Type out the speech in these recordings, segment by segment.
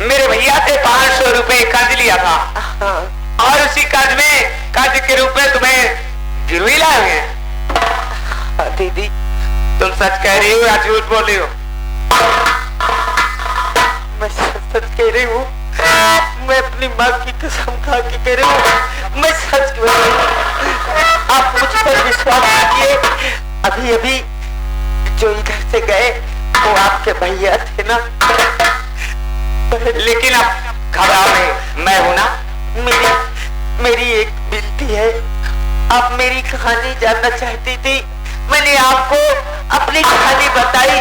मेरे भैया से 500 रुपए कर्ज लिया था। हाँ। और उसी कर्ज के रूप में तुम्हें गिरवी लाए हैं। हाँ दीदी, तुम सच कह रही हो या झूठ बोल रही हो? मैं सच कह रही हूँ। मैं अपनी माँ की कसम खा के कह रही हूँ, मैं सच कह रही हूँ। आप मुझ पर विश्वास कीजिए। अभी अभी जो इधर से गए वो आपके भैया थे ना। लेकिन अब घबराओ नहीं, मैं हूं ना। मेरी एक विनती है, आप मेरी कहानी जानना चाहती थी, मैंने आपको अपनी कहानी बताई।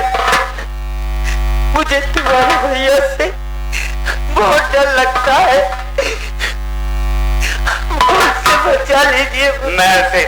मुझे तुम्हारे भैया से बहुत डर लगता है, मुझसे बचा लीजिए। मैं से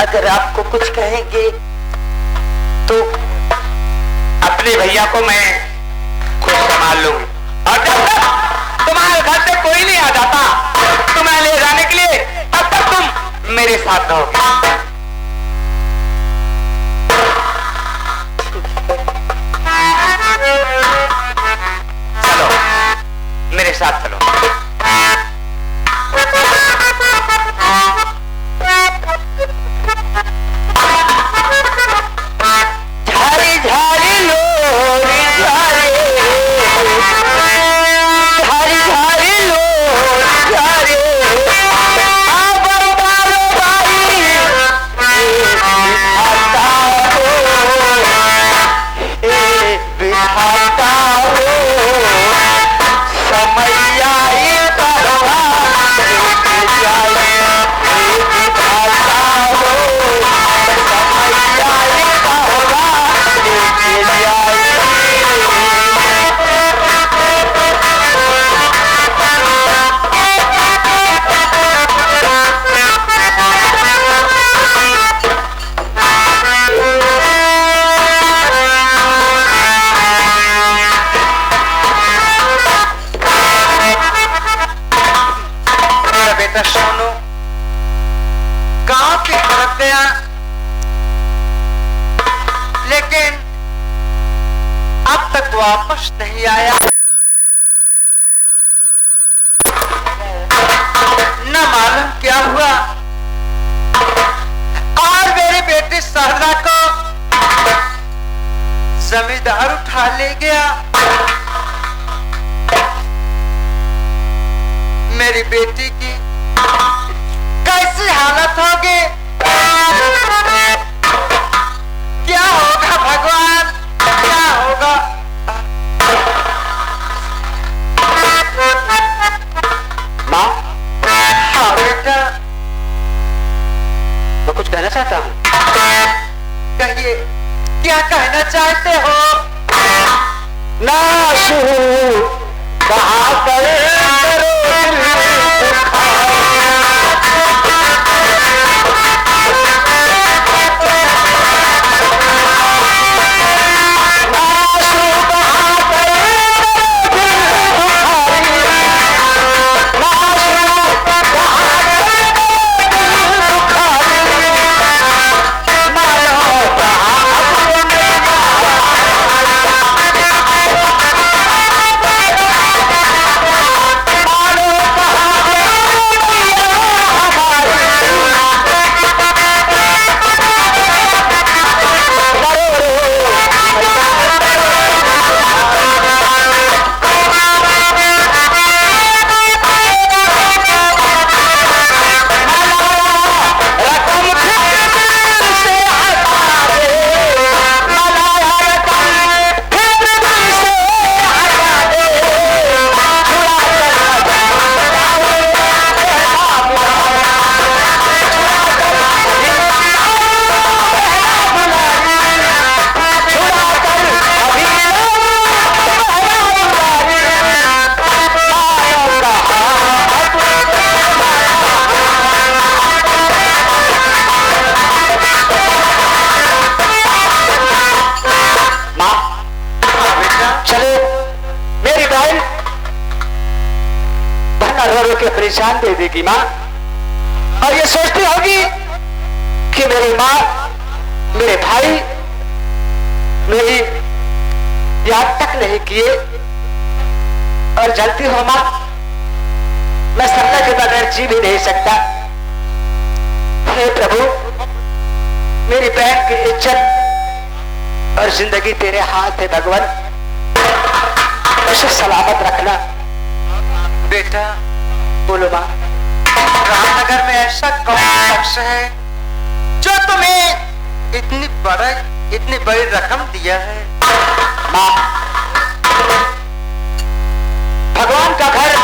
अगर आपको कुछ कहेंगे तो अपने भैया को मैं खुद संभाल लूंगी। और जब तक तुम्हारे घर से कोई नहीं आ जाता तुम्हें ले जाने के लिए, तब तक तुम मेरे साथ रहोगे। चलो मेरे साथ चलो। लेकिन अब तक वापस नहीं आया। न मालूम क्या हुआ। और मेरी बेटी शारदा को जमींदार उठा ले गया। मेरी बेटी की कैसी हालत होगी, क्या होगा भगवान, क्या होगा। माँ, हाँ बेटा, मैं कुछ कहना चाहता हूँ। कहिए, क्या कहना चाहते हो। नाशु कहाँ पर ना रो रो के परेशान दे देगी माँ, और ये सोचती होगी कि मेरी माँ, मेरे भाई मेरी याद तक नहीं किए। और जानती हो माँ, मैं सपना के बगैर जी भी नहीं सकता। हे प्रभु, मेरी बहन की इज्जत और जिंदगी तेरे हाथ है भगवान, उसे सलामत रखना। बेटा, बोलो माँ। रामनगर में ऐसा कौन शख्स है जो तुम्हें इतनी बड़ी रकम दिया है? माँ, भगवान का घर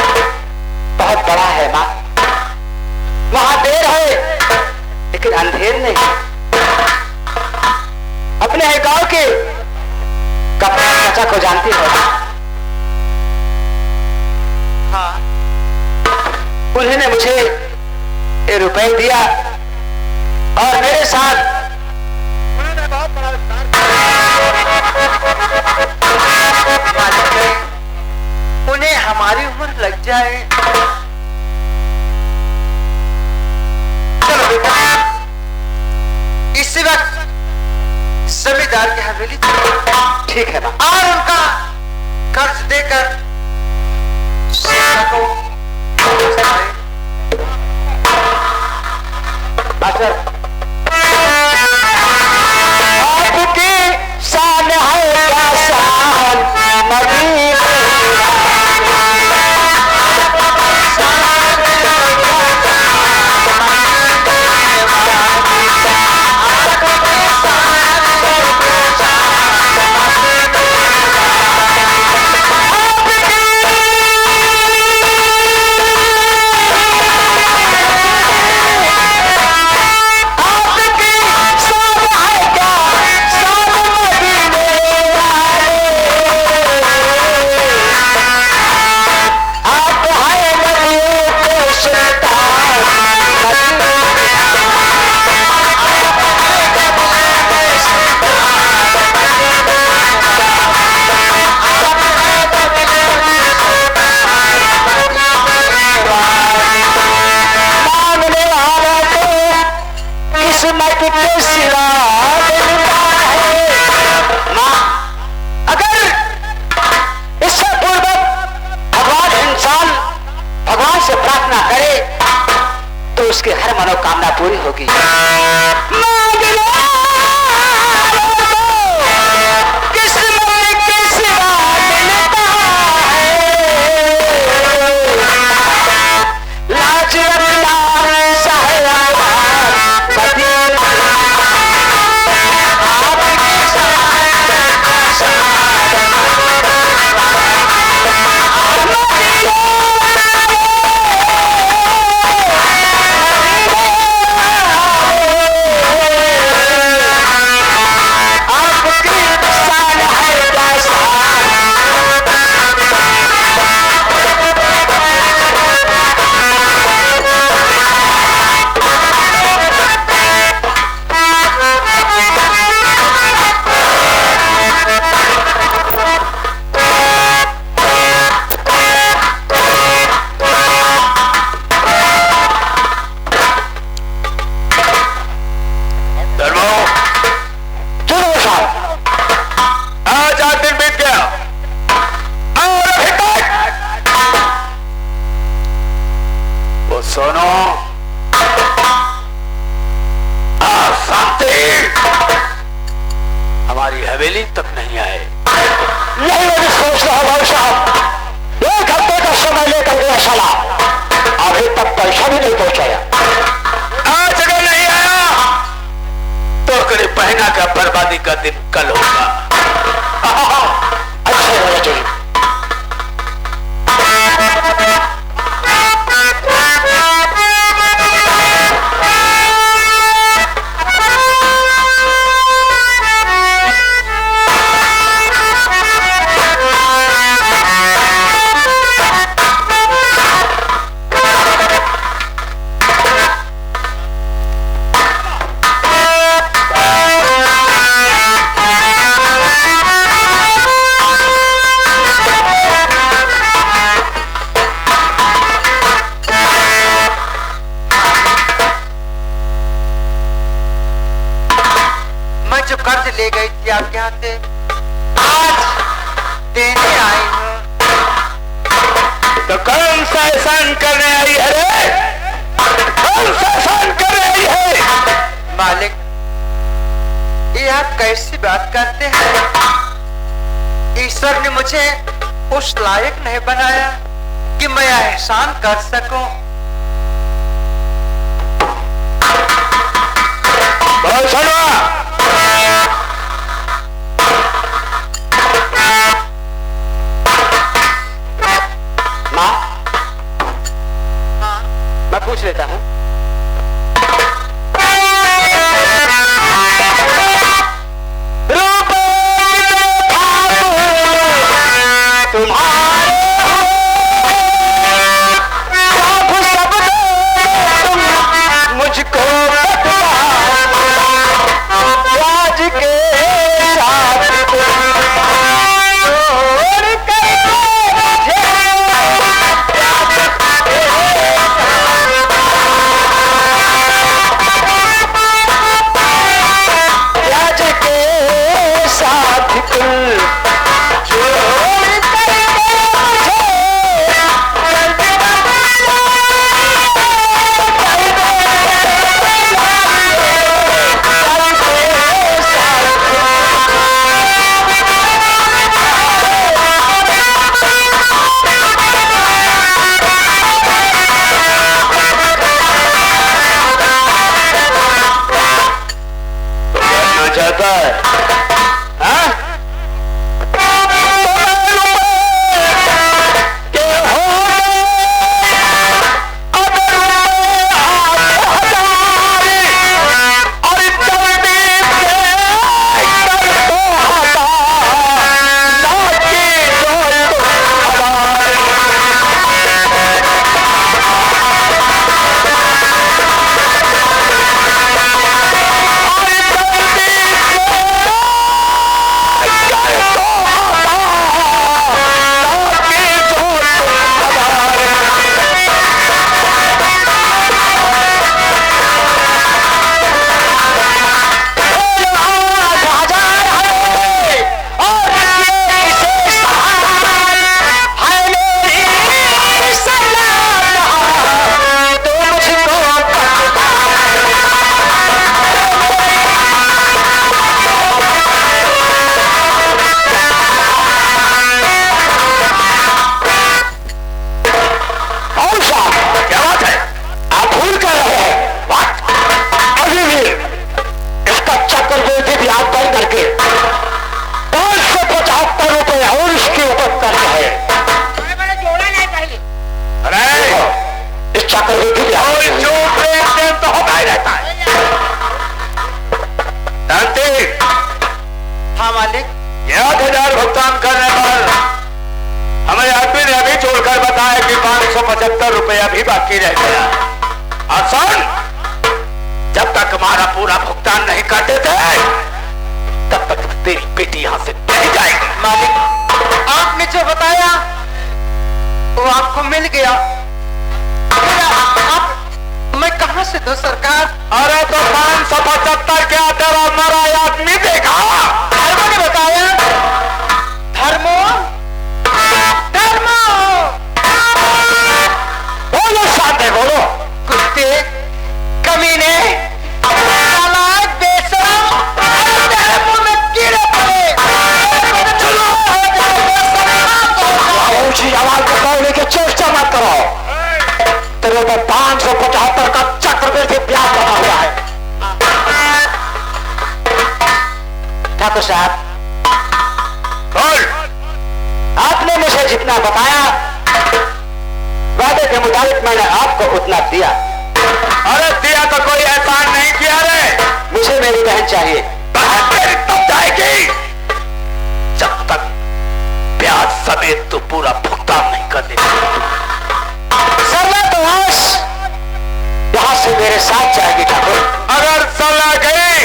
बहुत बड़ा है माँ, वहां देर है लेकिन अंधेर नहीं। अपने है गांव के कपड़ा चाचा को जानती हो? हाँ। उन्होंने मुझे ये रुपए दिया और मेरे साथ उन्होंने बहुत बड़ा उन्हें हमारी उम्र लग जाए। चलो बेटा, इसी वक्त जमींदार की हवेली ठीक है माँ। और उनका कर्ज देकर को मास्टर, आपकी शान है क्या शान मदीने, उसकी हर मनोकामना पूरी होगी। हमारी हवेली तक नहीं आए। नहीं, मैं सोच रहा हूं साहब, 1 हफ्ते का समय लेकर गया साला, अभी तक पैसा भी नहीं पहुंचाया। आज अगर नहीं आया तो करीब पहना का बर्बादी का दिन कल होगा। अच्छे होना चाहिए। मुझे आज देने आई हूँ। तो कौन सा एहसान करने आई है रे? कौन सा एहसान करने आई है? मालिक, ये आप कैसी बात करते हैं? ईश्वर ने मुझे उस लायक नहीं बनाया कि मैं एहसान कर सकूं। बहुत सुनवा। माँ, मैं पूछ लेता हूँ, ₹575 भी बाकी रह गया। आसान, जब तक हमारा पूरा भुगतान नहीं करते थे तब तक तेरी बेटी यहाँ से नहीं जाएगी। मालिक, आपने जो बताया वो आपको मिल गया। मैं कहाँ से दूं सरकार? अरे तो 575 क्या तेरा मरा आदमी देखा? धर्मो ने बताया। धर्मो, धर्मो, बोलो सामने बोलो। कुत्ते, कमीने, नालायक, बेशरम, तेरे मुंह में कीड़े पड़े। चलो, ऊंची आवाज में बोलने की चेष्टा मत करो। तेरे पे 575 का चक्रवृद्धि ब्याज बना हुआ है। ठाकुर साहब, बोल। आपने मुझे जितना बताया वादे के मुताबिक मैंने आपको उतना दिया। अरे दिया तो कोई एहसान नहीं किया रे। मुझे मेरी बहन चाहिए। बहन तेरी तब जाएगी जब तक ब्याज समेत तू पूरा भुगतान नहीं कर देगा। सर्वनाश, यहाँ से मेरे साथ जाएगी ठाकुर। अगर सलाह गई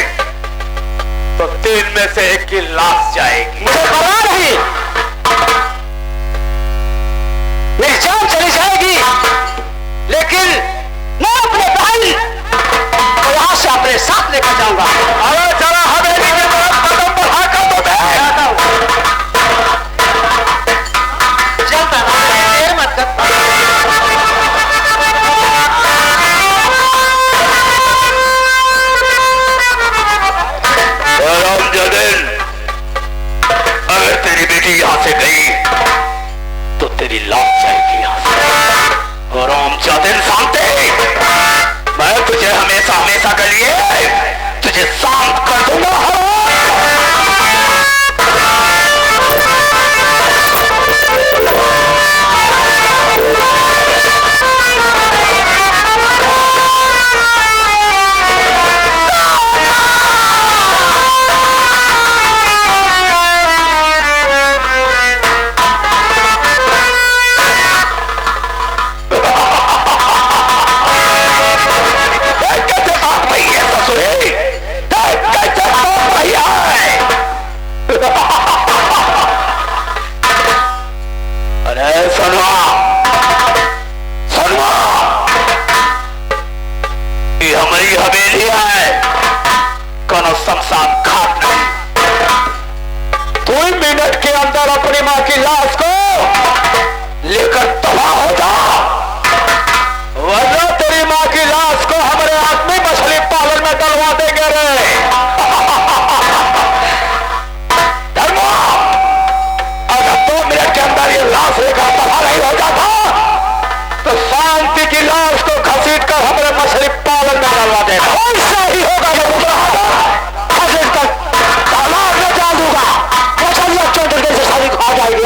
तो 3 में से 1 की लाश जाएगी। मुझे परवाह नहीं, मेरी जान चली जाएगी, लेकिन मैं अपने भाई को यहाँ से अपने साथ लेकर जाऊंगा। अरे जरा हवेली की तरफ कदम बढ़ा कर तो दे। हमारी हवेली है, कोनो शमशान घाट नहीं। 2 मिनट के अंदर अपनी माँ की लाश को लेकर तबाह हो जा, वरना तेरी माँ की लाश को हमारे आदमी मछली पालन में डलवा देंगे रे। धर्मा, अगर 2 मिनट के अंदर ये लाश लेकर तबाह नहीं हो जाता तो शांति की लाश को घसीट कर हमारे मछली पालन में डलवा देगा। ऐसा ही होगा, घसीट कर तालाब में डाल दूंगा। चौधरी से शादी खा जाएगी।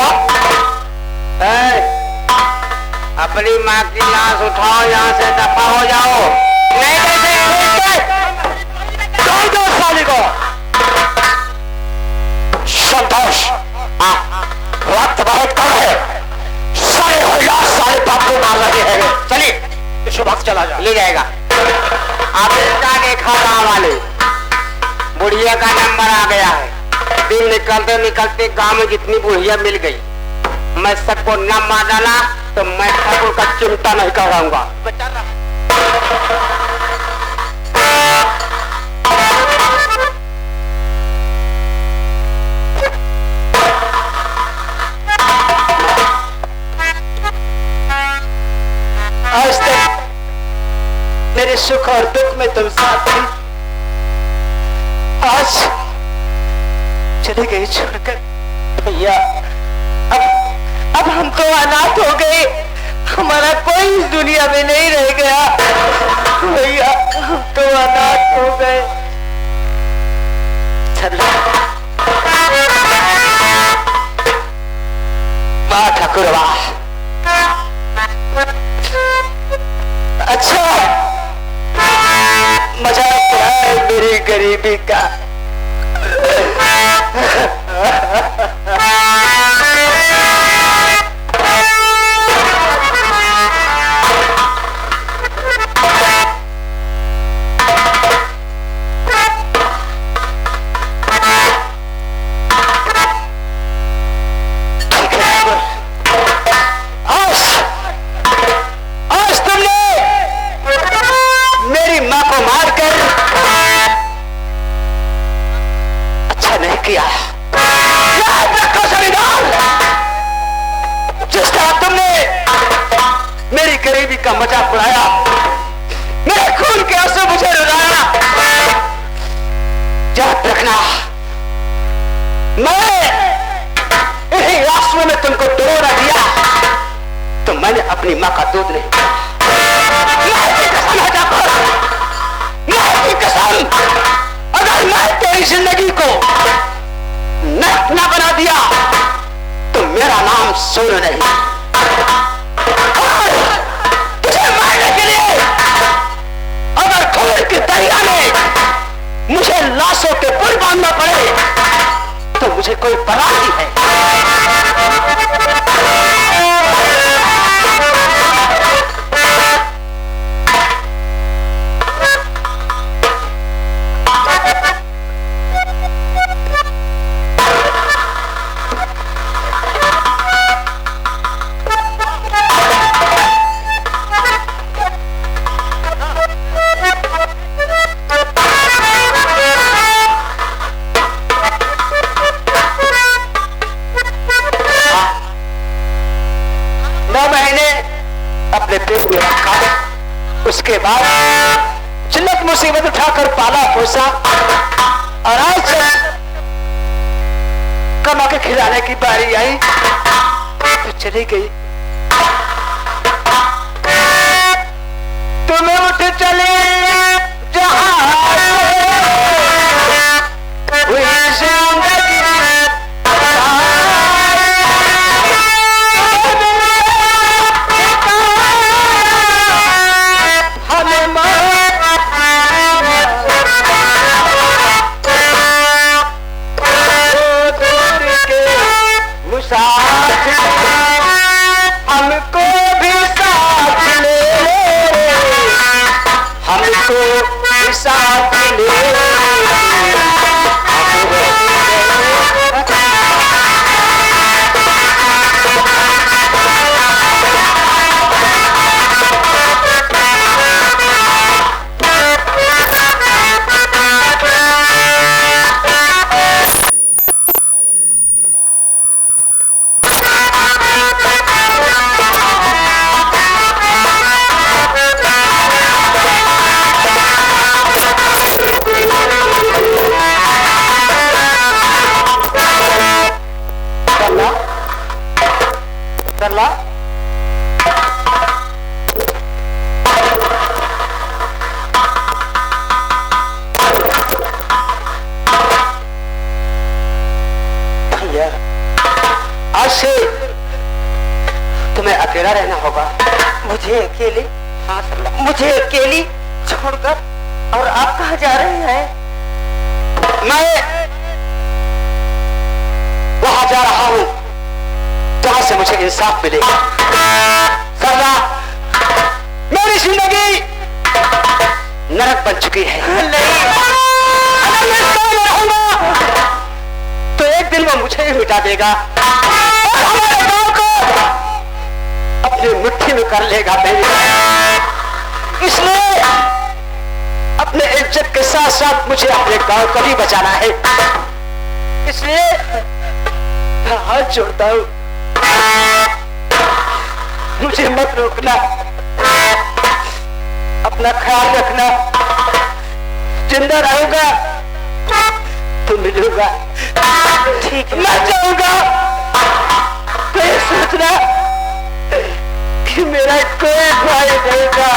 अपनी माँ की लाश उठाओ, यहाँ से दफा हो जाओ। नहीं दो साली को संतोष, वक्त बहुत कम है, सारे हो लाश सारे बाप को मार रहे हैं। चलिए सुबह चला जा, ले जाएगा। आप इसका देखा गाँव वाले बुढ़िया का नंबर आ गया है। दिन निकलते निकलते गांव में जितनी बुढ़िया मिल गई, मैं सबको न मार डाला तो मैं ठाकुर का चिंता नहीं कराऊंगा। आज तक मेरे सुख और दुख में तुम साथ थी, आज चली गई छोड़कर। भैया अब हम तो अनाथ हो गए, हमारा कोई इस दुनिया में नहीं रह गया। भैया हम तो अनाथ हो गए। वाह ठाकुर वाह, अच्छा मजाक है मेरी गरीबी का। गरीबी का मजाक उड़ाया, मेरे खून के आंसू मुझे रुलाया। याद रखना, मैं इन्हीं आंसुओं में तुमको डुबो न दिया तो मैंने अपनी मां का दूध नहीं पिया। कसम, अगर मैं तेरी जिंदगी को नर्क न बना दिया तो मेरा नाम सोनू नहीं। के दरिया में मुझे लाशों के पुल बांधना पड़े तो मुझे कोई परवाह नहीं है। उसके बाद जिल्लत मुसीबत उठाकर पाला पोसा और आज कमा के खिलाने की बारी आई तो चली गई। तुम्हें उठ चले जहां हुई जिंदगी मेरा रहना होगा। मुझे अकेले, हाँ सरला। मुझे अकेली छोड़कर, और आप कहाँ जा रहे हैं? मैं वहां जा रहा हूं जहां से मुझे इंसाफ मिले। सरला, मेरी जिंदगी नरक बन चुकी है। नहीं, अगर मैं इसमें रहूंगा तो एक दिन वो मुझे ही मिटा देगा और हमारे गांव को अपनी मुट्ठी में कर लेगा। इसलिए अपने इज्जत के साथ साथ मुझे अपने गांव को भी बचाना है। इसलिए मैं हाथ जोड़ता हूं, मुझे मत रोकना, अपना ख्याल रखना। जिंदा रहूंगा तो मिलूंगा, ठीक है। मर जाऊंगा तो ये सोचना कि मेरा कोई भाई देगा।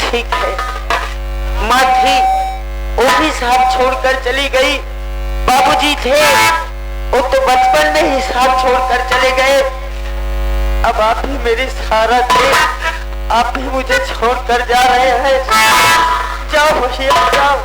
ठीक है, माँ थी, वो भी साथ छोड़कर चली गई। बाबूजी थे, वो तो बचपन में ही साथ छोड़कर चले गए। अब आप ही मेरी सहारा थे, आप ही मुझे छोड़कर जा रहे हैं। जाओ होशियार, जाओ।